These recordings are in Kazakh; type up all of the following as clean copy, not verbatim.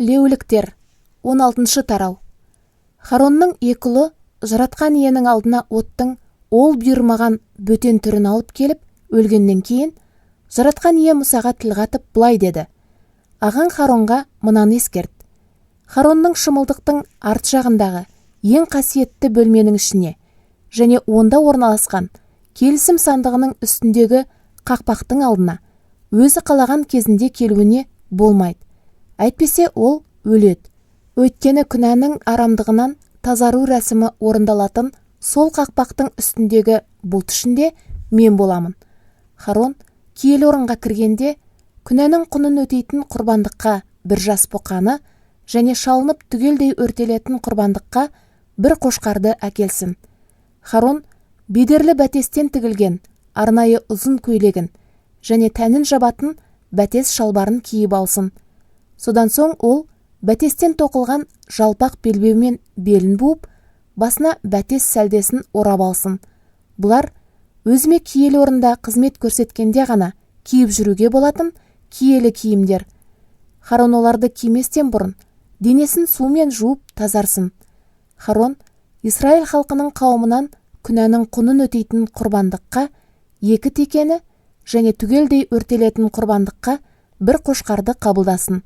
Леуліктер 16 тарау. Харонның екі ұлы жаратқан иенің алдына оттың ол бұйырмаған бөтен түрін алып келіп, өлгеннен кейін жаратқан ие Мұсаға тіл қатып былай деді: ағаң Харонға мынаны ескерт. Харонның шымылдықтың арт жағындағы ең қасиетті бөлменің ішіне және онда орналасқан келісім сандығының үстіндегі қақпақтың алдына өзі қалаған кезінде келуіне болмайды. Әйтпесе ол өледі. Өйткені күнәнің арамдығынан тазару рәсімі орындалатын сол қақпақтың үстіндегі бұлт ішінде мен боламын. Харон киелі орынға кіргенде күнәнің құнын өтейтін құрбандыққа бір жас бұқаны және шалынып түгелдей өртелетін құрбандыққа бір қошқарды әкелсін. Харон бедерлі бәтестен тігілген арнайы ұзын көйлегін және тәнін жабатын бәтес шалбарын киіп алсын. Содан соң ол бәтестен тоқылған жалпақ белбеумен белін буып, басына бәтес сәлдесін орап алсын. Бұлар өзіме киелі орында қызмет көрсеткенде ғана киіп жүруге болатын киелі киімдер. Харон оларды киместен бұрын денесін сумен жуып тазарсын. Харон Израиль халқының қауымынан күнәнің құнын өтейтін құрбандыққа 2 текені және түгелдей өртелетін құрбандыққа бір қошқарды қабылдасын.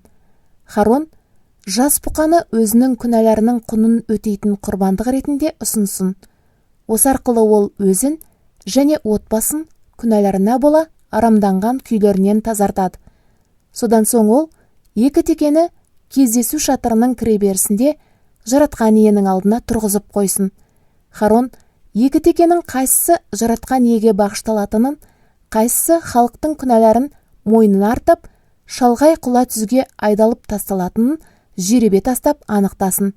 Харон жас бұқаны өзінің күнәларының құнын өтейтін құрбандық ретінде ұсынсын. Осы арқылы ол өзін және отбасын күнәларына бола арамданған күйлерінен тазартады. Содан соң ол 2 текені кездесу шатырының кіреберісінде жаратқан иенің алдына тұрғызып қойсын. Харон 2 текенің қайсысы жаратқан иеге бағышталатынын, қайсысы халықтың күнәларын мойнына артып, шалғай құла түзге айдалып тасталатынын жеребе тастап анықтасын.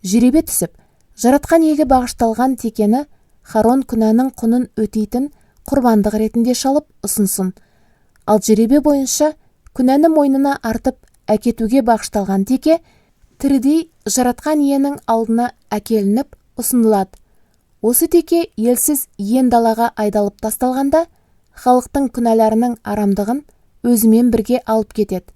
Жеребе түсіп, жаратқан иеге бағышталған текені Харон күнәнің құнын өтейтін құрбандық ретінде шалып ұсынсын. Ал жеребе бойынша күнәні мойнына артып әкетуге бағышталған теке тірідей жаратқан иенің алдына әкелініп ұсынылады. Осы теке елсіз ен далаға айдалып тасталғанда халықтың күнәларының арамдығын өзімен бірге алып кетеді.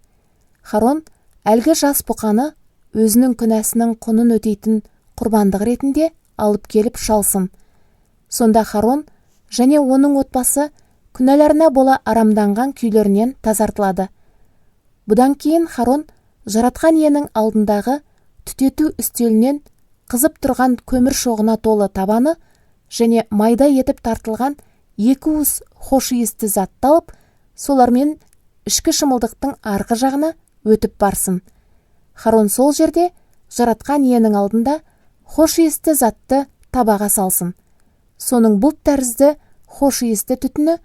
Харон әлгі жас бұқаны өзінің күнәсінің құнын өтейтін құрбандық ретінде алып келіп шалсын. Сонда Харон және оның отбасы күнәларына бола арамданған күйлерінен тазартылады. Бұдан кейін Харон жаратқан иенің алдындағы түтету үстелінен қызып тұрған көмір шоғына толы табаны және майда етіп тартылған 2 уыс хош иісті затты алып, солармен ішкі шымылдықтың арғы жағына өтіп барсын. Харон сол жерде жаратқан иенің алдында хош иісті затты табаға салсын. Соның бұлт тәрізді хош иісті түтіні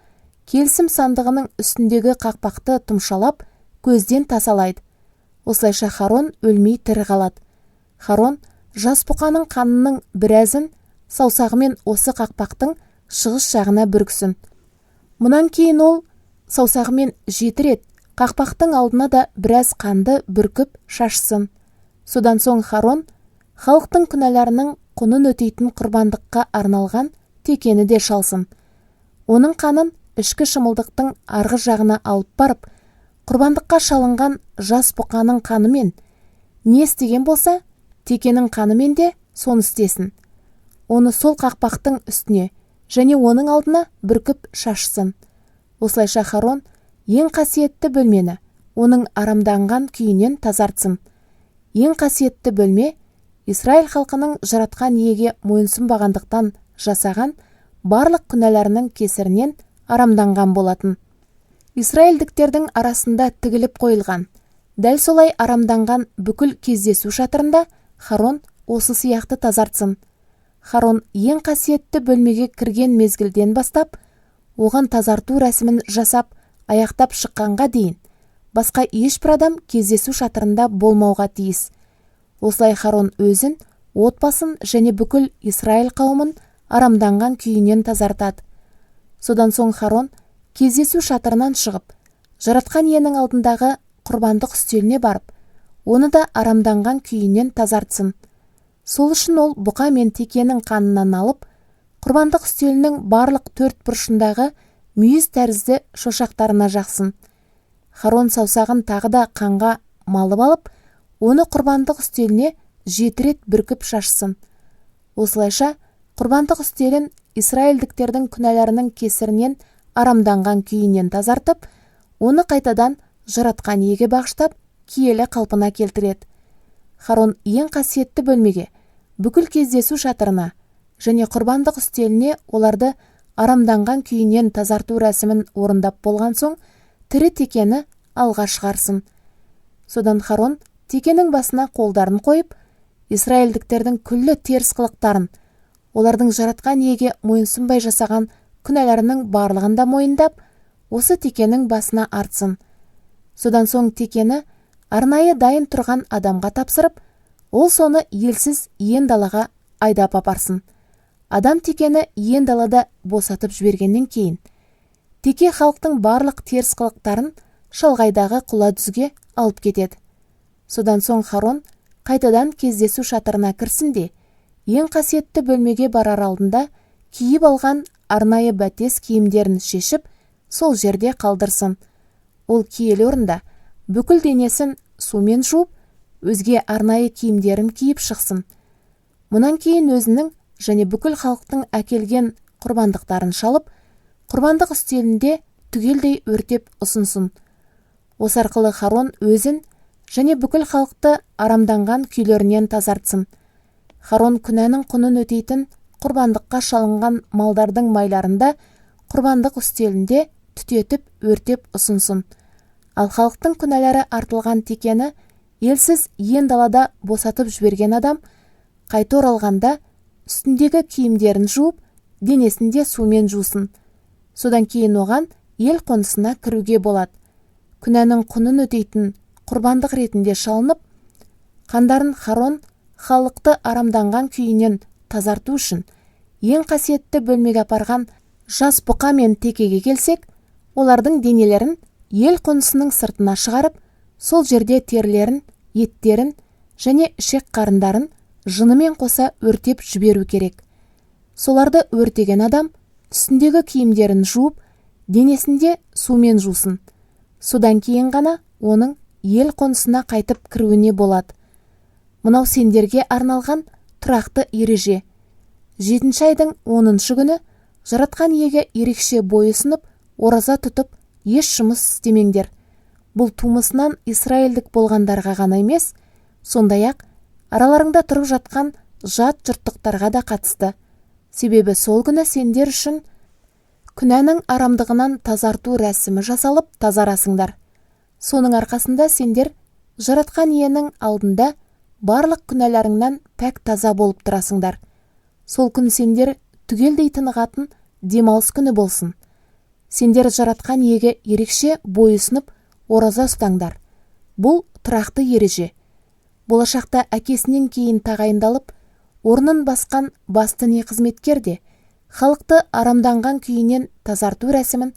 келісім сандығының үстіндегі қақпақты тұмшалап көзден тасалайды. Осылайша Харон өлмей тірі қалады. Харон жас бұқаның қанының біразын саусағымен осы қақпақтың шығыс жағына бүрксін. Мұнан кейін ол саусағымен 7 рет қақпақтың алдына да біраз қанды бүркіп шашсын. Содан соң Харон халықтың күнәларының құнын өтейтін құрбандыққа арналған текені де шалсын. Оның қанын ішкі шымылдықтың арғы жағына алып барып, құрбандыққа шалынған жас бұқаның қанымен не істеген болса, текенің қанымен де соны істесін. Оны сол қақпақтың үстіне және оның алдына бүркіп шашсын. Осылайша Харон ең қасиетті бөлмені оның арамданған күйінен тазартсын. Ең қасиетті бөлме Израиль халқының жаратқан иеге мойынсұнбағандықтан жасаған барлық күнәларының кесірінен арамданған болатын. Израильдіктердің арасында тігіліп қойылған, дәл солай арамданған бүкіл кездесу шатырында Харон осы сияқты тазартсын. Харон ең қасиетті бөлмеге кірген мезгілден бастап, оған тазарту рәсімін жасап, аяқтап шыққанға дейін, басқа ешбір адам кездесу шатырында болмауға тиіс. Осылай Харон өзін, отбасын және бүкіл Израиль қауымын арамданған күйінен тазартады. Содан соң Харон кездесу шатырынан шығып, жаратқан иенің алдындағы құрбандық үстеліне барып, оны да арамданған күйінен тазартсын. Сол үшін ол бұқа мен текенің қанынан алып, құрбандық үстелінің барлық 4 бұрышындағы мүйіз тәрізді шошақтарына жақсын. Харон саусағын тағы да қанға малып алып, оны құрбандық үстеліне 7 рет бүркіп шашсын. Осылайша құрбандық үстелін Исраильдіктердің күнәларының кесірінен арамданған күйінен тазартып, оны қайтадан жаратқан иеге бағыштап, киелі қалпына келтіреді. Харон ең қасиетті бөлмеге, бүкіл кездесу шатырына және құрбандық үстеліне оларды арамданған күйінен тазарту рәсімін орындап болған соң, тірі текені алға шығарсын. Содан Харон текенің басына қолдарын қойып, Исраильдіктердің күллі теріс қылықтарын, олардың жаратқан иеге мойынсұнбай жасаған күнәларының барлығында мойындап, осы текенің басына артсын. Содан соң текені арнайы дайын тұрған адамға тапсырып, ол соны елсіз иен далаға айдап апарсын. Адам текені иен далада босатып жібергеннен кейін, теке халықтың барлық теріс қылықтарын шалғайдағы құла дүзге алып кетеді. Содан соң Харон қайтадан кездесу шатырына кірсін де, ең қасиетті бөлмеге барар алдында киіп алған арнайы бәтес киімдерін шешіп, сол жерде қалдырсын. Ол киелі орында бүкіл денесін сумен жуып, өзге арнайы киімдерін киіп шықсын. Мұнан кейін өзінің және бүкіл халықтың әкелген құрбандықтарын шалып, құрбандық үстелінде түгелдей өртеп ұсынсын. Осы арқылы Харон өзін және бүкіл халықты арамданған күйлерінен тазартсын. Харон күнәнің құнын өтейтін құрбандыққа шалынған малдардың майларында құрбандық үстелінде түтетіп өртеп ұсынсын. Ал халықтың күнәлары артылған текені елсіз иен далада босатып жіберген адам қайта оралғанда үстіндегі киімдерін жуып, денесінде сумен жусын. Содан кейін оған ел қонысына кіруге болады. Күнәнің құнын өтейтін құрбандық ретінде шалынып, қандарын Харон халықты арамданған күйінен тазарту үшін ең қасиетті бөлмеге апарған жас бұқа мен текеге келсек, олардың денелерін ел қонысының сыртына шығарып, сол жерде терілерін, еттерін және ішек қарындарын жынымен қоса өртеп жіберу керек. Соларды өртеген адам үстіндегі киімдерін жуып, денесінде сумен жусын. Содан кейін ғана оның ел қонысына қайтып кіруіне болады. Мынау сендерге арналған тұрақты ереже. 7 айдың 10 күні жаратқан иеге ерекше бойұсынып, ораза тұтып, еш жұмыс істемеңдер. Бұл тумысынан Исраильдік болғандарға ғана емес, сондай-ақ араларыңда тұрып жатқан жат жұрттықтарға да қатысты. Себебі сол күні сендер үшін күнәнің арамдығынан тазарту рәсімі жасалып тазарасыңдар. Соның арқасында сендер жаратқан иенің алдында барлық күнәларыңнан пәк таза болып тұрасыңдар. Сол күн сендер түгелдей тынығатын демалыс күні болсын. Сендер жаратқан иеге ерекше бойұсынып, ораза ұстаңдар. Бұл тұрақты ереже. Болашақта әкесінен кейін тағайындалып, орнын басқан басты не қызметкер де халықты арамданған күйінен тазарту рәсімін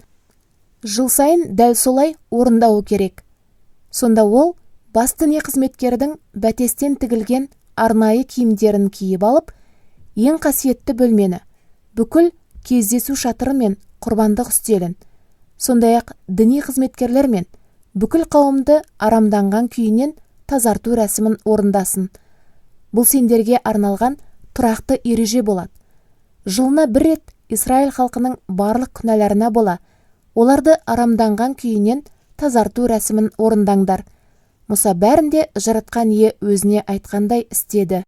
жыл сайын дәл солай орындауы керек. Сонда ол басты не қызметкердің бәтестен тігілген арнайы киімдерін киіп алып, ең қасиетті бөлмені, бүкіл кездесу шатыры мен құрбандық үстелін, сондай-ақ діни қызметкерлер мен бүкіл қауымды арамданған күйінен тазарту рәсімін орындасын. Бұл сендерге арналған тұрақты ереже болады. Жылына 1 рет Исраиль халқының барлық күнәларына бола, оларды арамданған күйінен тазарту рәсімін орындаңдар. Мұса бәрінде жаратқан ие өзіне айтқандай істеді.